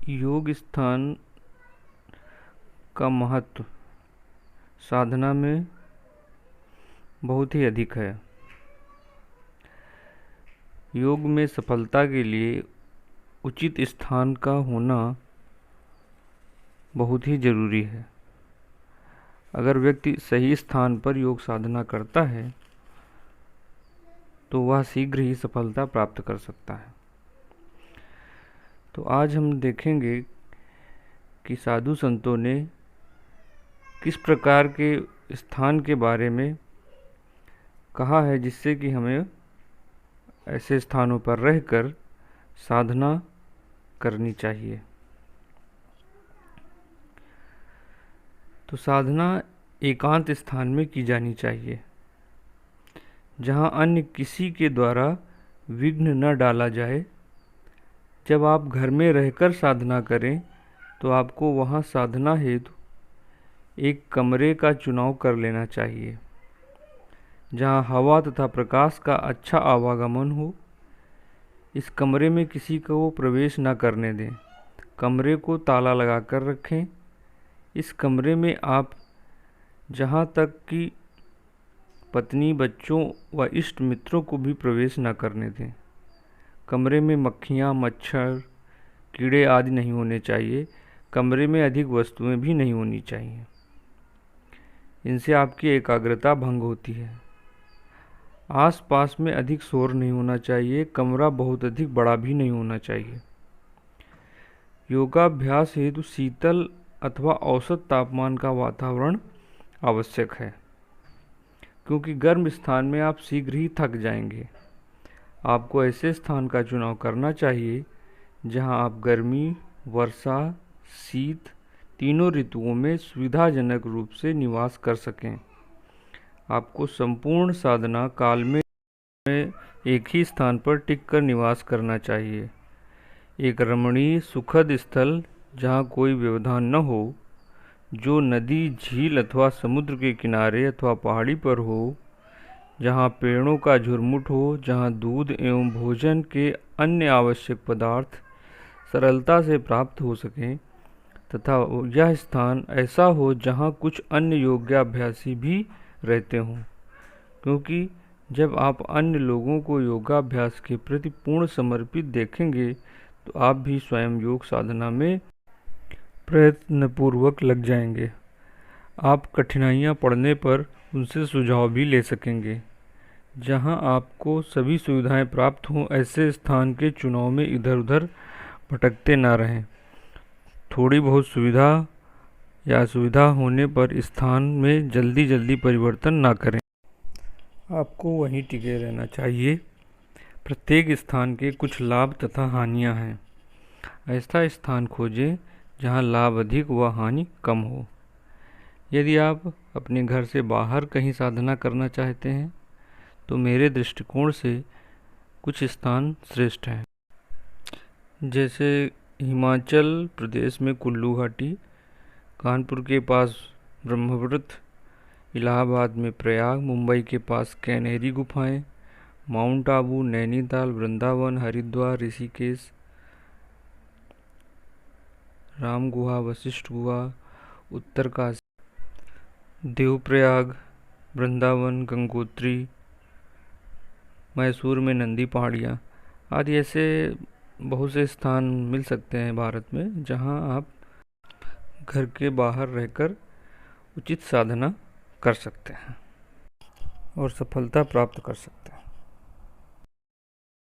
योग स्थान का महत्व साधना में बहुत ही अधिक है। योग में सफलता के लिए उचित स्थान का होना बहुत ही जरूरी है। अगर व्यक्ति सही स्थान पर योग साधना करता है तो वह शीघ्र ही सफलता प्राप्त कर सकता है। तो आज हम देखेंगे कि साधु संतों ने किस प्रकार के स्थान के बारे में कहा है जिससे कि हमें ऐसे स्थानों पर रहकर साधना करनी चाहिए। तो साधना एकांत स्थान में की जानी चाहिए, जहाँ अन्य किसी के द्वारा विघ्न न डाला जाए। जब आप घर में रहकर साधना करें तो आपको वहाँ साधना हेतु एक कमरे का चुनाव कर लेना चाहिए, जहाँ हवा तथा प्रकाश का अच्छा आवागमन हो। इस कमरे में किसी को प्रवेश न करने दें। कमरे को ताला लगाकर रखें। इस कमरे में आप जहाँ तक कि पत्नी, बच्चों व इष्ट मित्रों को भी प्रवेश न करने दें। कमरे में मक्खियाँ, मच्छर, कीड़े आदि नहीं होने चाहिए। कमरे में अधिक वस्तुएं भी नहीं होनी चाहिए। इनसे आपकी एकाग्रता भंग होती है। आसपास में अधिक शोर नहीं होना चाहिए। कमरा बहुत अधिक बड़ा भी नहीं होना चाहिए। योगाभ्यास हेतु शीतल अथवा औसत तापमान का वातावरण आवश्यक है, क्योंकि गर्म स्थान में आप शीघ्र ही थक जाएंगे। आपको ऐसे स्थान का चुनाव करना चाहिए जहां आप गर्मी, वर्षा, शीत तीनों ऋतुओं में सुविधाजनक रूप से निवास कर सकें। आपको संपूर्ण साधना काल में एक ही स्थान पर टिककर निवास करना चाहिए। एक रमणीय सुखद स्थल जहाँ कोई व्यवधान न हो, जो नदी, झील अथवा समुद्र के किनारे अथवा पहाड़ी पर हो, जहाँ पेड़ों का झुरमुट हो, जहाँ दूध एवं भोजन के अन्य आवश्यक पदार्थ सरलता से प्राप्त हो सकें, तथा यह स्थान ऐसा हो जहाँ कुछ अन्य योगाभ्यासी भी रहते हों, क्योंकि जब आप अन्य लोगों को योगाभ्यास के प्रति पूर्ण समर्पित देखेंगे तो आप भी स्वयं योग साधना में प्रयत्नपूर्वक लग जाएंगे। आप कठिनाइयाँ पड़ने पर उनसे सुझाव भी ले सकेंगे। जहां आपको सभी सुविधाएं प्राप्त हों, ऐसे स्थान के चुनाव में इधर उधर भटकते ना रहें। थोड़ी बहुत सुविधा या असुविधा होने पर स्थान में जल्दी जल्दी परिवर्तन ना करें। आपको वहीं टिके रहना चाहिए। प्रत्येक स्थान के कुछ लाभ तथा हानियां हैं। ऐसा स्थान खोजें जहां लाभ अधिक व हानि कम हो। यदि आप अपने घर से बाहर कहीं साधना करना चाहते हैं तो मेरे दृष्टिकोण से कुछ स्थान श्रेष्ठ हैं, जैसे हिमाचल प्रदेश में कुल्लू घाटी, कानपुर के पास ब्रह्मव्रत, इलाहाबाद में प्रयाग, मुंबई के पास कैनेरी गुफाएं, माउंट आबू, नैनीताल, वृंदावन, हरिद्वार, ऋषिकेश, राम गुहा, वशिष्ठ गुहा, उत्तरकाशी, देवप्रयाग, वृंदावन, गंगोत्री, मैसूर में नंदी पहाड़ियाँ आदि ऐसे बहुत से स्थान मिल सकते हैं भारत में, जहां आप घर के बाहर रहकर उचित साधना कर सकते हैं और सफलता प्राप्त कर सकते हैं।